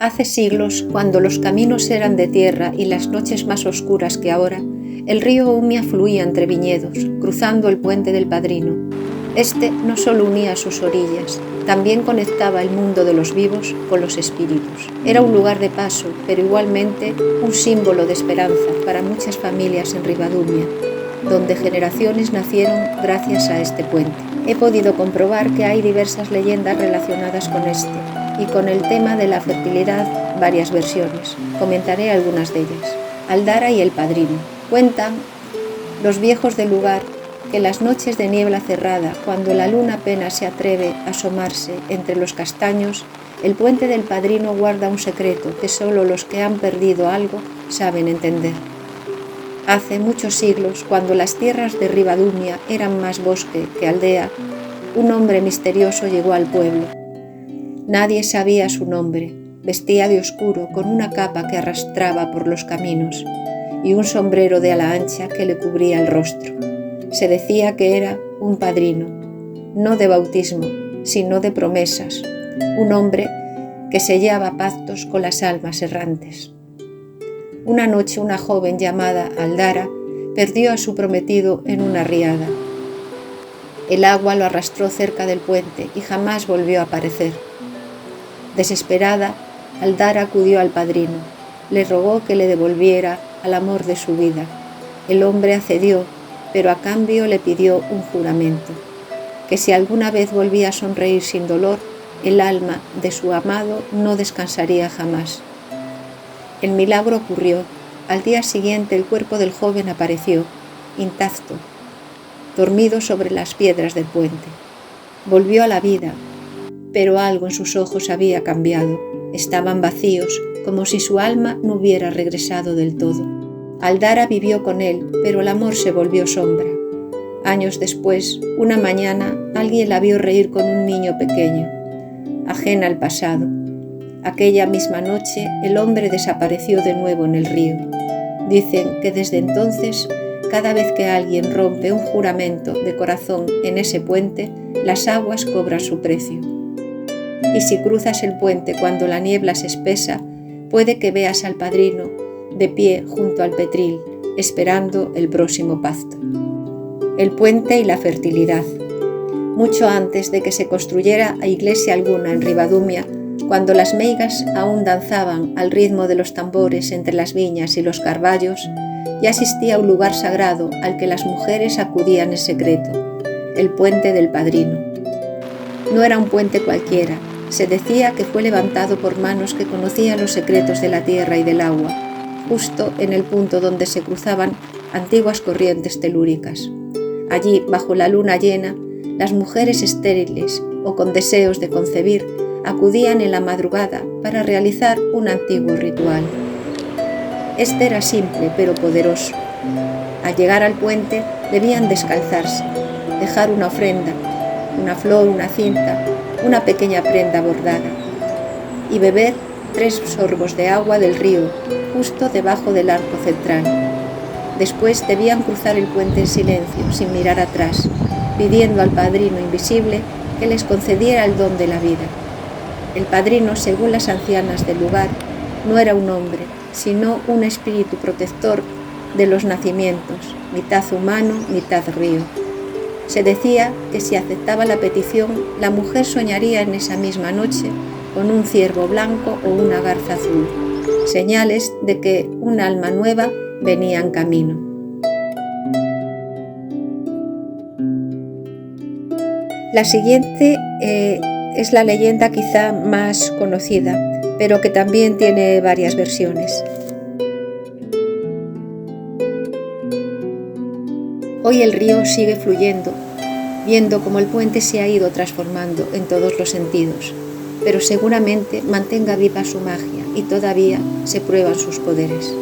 Hace siglos, cuando los caminos eran de tierra y las noches más oscuras que ahora, el río Umia fluía entre viñedos, cruzando el puente del Padrino. Este no solo unía sus orillas, también conectaba el mundo de los vivos con los espíritus. Era un lugar de paso, pero igualmente un símbolo de esperanza para muchas familias en Ribadumia, donde generaciones nacieron gracias a este puente. He podido comprobar que hay diversas leyendas relacionadas con este, y con el tema de la fertilidad varias versiones. Comentaré algunas de ellas. Aldara y el Padrino. Cuentan los viejos del lugar que las noches de niebla cerrada, cuando la luna apenas se atreve a asomarse entre los castaños, el puente del Padrino guarda un secreto que solo los que han perdido algo saben entender. Hace muchos siglos, cuando las tierras de Ribadumia eran más bosque que aldea, un hombre misterioso llegó al pueblo. Nadie sabía su nombre, vestía de oscuro con una capa que arrastraba por los caminos y un sombrero de ala ancha que le cubría el rostro. Se decía que era un padrino, no de bautismo, sino de promesas, un hombre que sellaba pactos con las almas errantes. Una noche una joven llamada Aldara perdió a su prometido en una riada. El agua lo arrastró cerca del puente y jamás volvió a aparecer. Desesperada, Aldara acudió al padrino. Le rogó que le devolviera al amor de su vida. El hombre accedió, pero a cambio le pidió un juramento, que si alguna vez volvía a sonreír sin dolor, el alma de su amado no descansaría jamás. El milagro ocurrió. Al día siguiente el cuerpo del joven apareció, intacto, dormido sobre las piedras del puente. Volvió a la vida, pero algo en sus ojos había cambiado. Estaban vacíos, como si su alma no hubiera regresado del todo. Aldara vivió con él, pero el amor se volvió sombra. Años después, una mañana, alguien la vio reír con un niño pequeño, ajena al pasado. Aquella misma noche, el hombre desapareció de nuevo en el río. Dicen que desde entonces, cada vez que alguien rompe un juramento de corazón en ese puente, las aguas cobran su precio. Y si cruzas el puente cuando la niebla se espesa, puede que veas al padrino de pie junto al petril, esperando el próximo pacto. El puente y la fertilidad. Mucho antes de que se construyera iglesia alguna en Ribadumia, cuando las meigas aún danzaban al ritmo de los tambores entre las viñas y los carballos, ya existía un lugar sagrado al que las mujeres acudían en secreto, el puente del Padrino. No era un puente cualquiera, se decía que fue levantado por manos que conocían los secretos de la tierra y del agua, justo en el punto donde se cruzaban antiguas corrientes telúricas. Allí, bajo la luna llena, las mujeres estériles o con deseos de concebir acudían en la madrugada para realizar un antiguo ritual. Este era simple pero poderoso. Al llegar al puente debían descalzarse, dejar una ofrenda, una flor, una cinta, una pequeña prenda bordada y beber 3 sorbos de agua del río justo debajo del arco central. Después debían cruzar el puente en silencio, sin mirar atrás, pidiendo al padrino invisible que les concediera el don de la vida. El padrino, según las ancianas del lugar, no era un hombre, sino un espíritu protector de los nacimientos, mitad humano, mitad río. Se decía que si aceptaba la petición, la mujer soñaría en esa misma noche con un ciervo blanco o una garza azul, señales de que un alma nueva venía en camino. La siguiente es la leyenda quizá más conocida, pero que también tiene varias versiones. Hoy el río sigue fluyendo, viendo cómo el puente se ha ido transformando en todos los sentidos, pero seguramente mantenga viva su magia y todavía se prueban sus poderes.